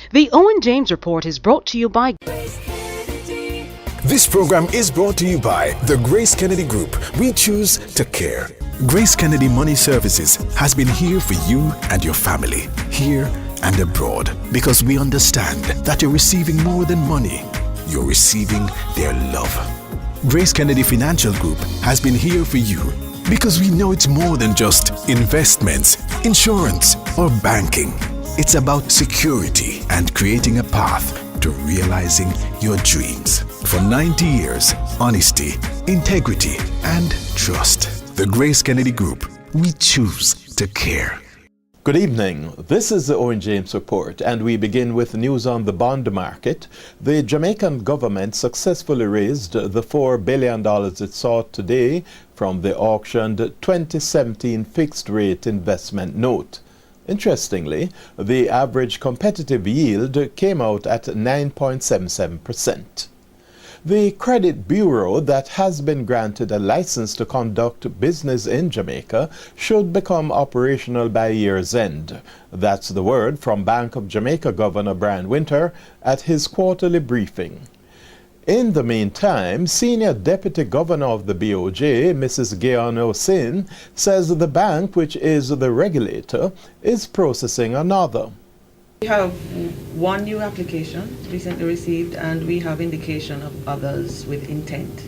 The Owen James Report is brought to you by This program is brought to you by the Grace Kennedy Group. We choose to care. Grace Kennedy Money Services has been here for you and your family, here and abroad, because we understand that you're receiving more than money. You're receiving their love. Grace Kennedy Financial Group has been here for you because we know it's more than just investments, insurance, or banking. It's about security and creating a path to realizing your dreams. For 90 years, honesty, integrity, and trust. The Grace Kennedy Group, we choose to care. Good evening. This is the Owen James Report, and we begin with news on the bond market. The Jamaican government successfully raised the $4 billion it sought today from the auctioned 2017 fixed-rate investment note. Interestingly, the average competitive yield came out at 9.77%. The credit bureau that has been granted a license to conduct business in Jamaica should become operational by year's end. That's the word from Bank of Jamaica Governor Brian Winter at his quarterly briefing. In the meantime, Senior Deputy Governor of the BOJ, Mrs. Gayon Osin, says the bank, which is the regulator, is processing another. We have one new application recently received, and we have indication of others with intent.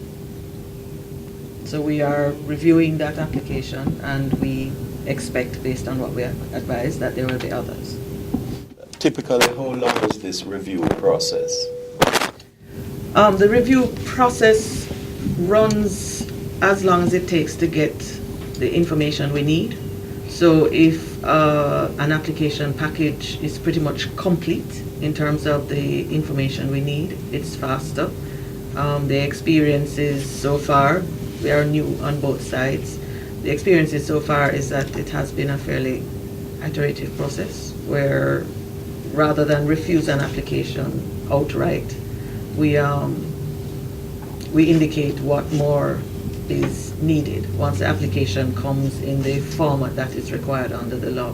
So we are reviewing that application, and we expect, based on what we are advised, that there will be others. Typically, how long is this review process? The review process runs as long as it takes to get the information we need. So if an application package is pretty much complete in terms of the information we need, it's faster. The experiences so far, we are new on both sides. The experiences so far is that it has been a fairly iterative process where rather than refuse an application outright, we indicate what more is needed once the application comes in the format that is required under the law.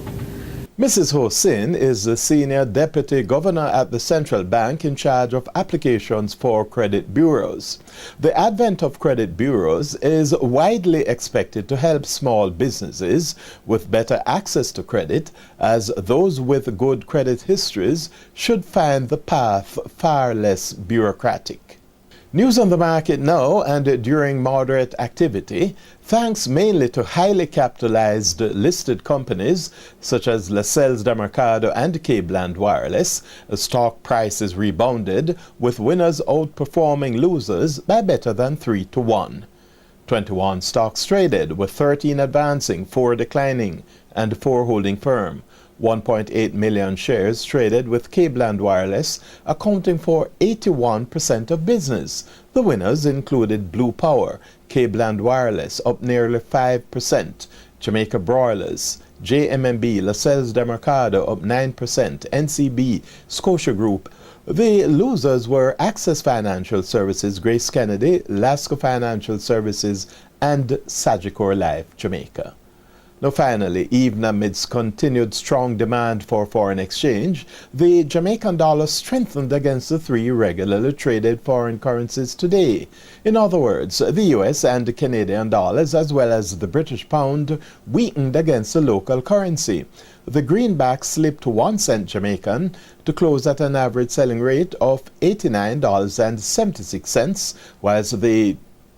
Mrs. Hosin is the Senior Deputy Governor at the Central Bank in charge of applications for credit bureaus. The advent of credit bureaus is widely expected to help small businesses with better access to credit, as those with good credit histories should find the path far less bureaucratic. News on the market now and during moderate activity, thanks mainly to highly capitalized listed companies such as Lascelles de Mercado and Cableland Wireless, stock prices rebounded, with winners outperforming losers by better than 3-1. 21 stocks traded, with 13 advancing, 4 declining, and 4 holding firm. 1.8 million shares traded, with Cableland Wireless accounting for 81% of business. The winners included Blue Power, Cableland Wireless up nearly 5%, Jamaica Broilers, JMMB, Lascelles de Mercado up 9%, NCB, Scotia Group. The losers were Access Financial Services, Grace Kennedy, Lasco Financial Services, and Sagicor Life Jamaica. Now finally, even amidst continued strong demand for foreign exchange, the Jamaican dollar strengthened against the 3 regularly traded foreign currencies today. In other words, the US and the Canadian dollars, as well as the British pound, weakened against the local currency. The greenback slipped 1 cent Jamaican to close at an average selling rate of $89.76, whilst the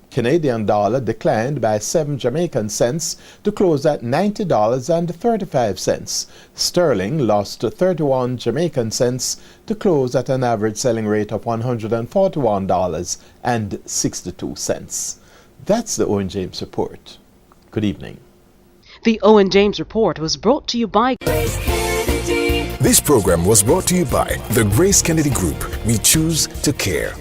Canadian dollar declined by 7 Jamaican cents to close at $90.35. Sterling lost 31 Jamaican cents to close at an average selling rate of $141.62. That's the Owen James Report. Good evening. The Owen James Report was brought to you by This program was brought to you by the Grace Kennedy Group. We choose to care.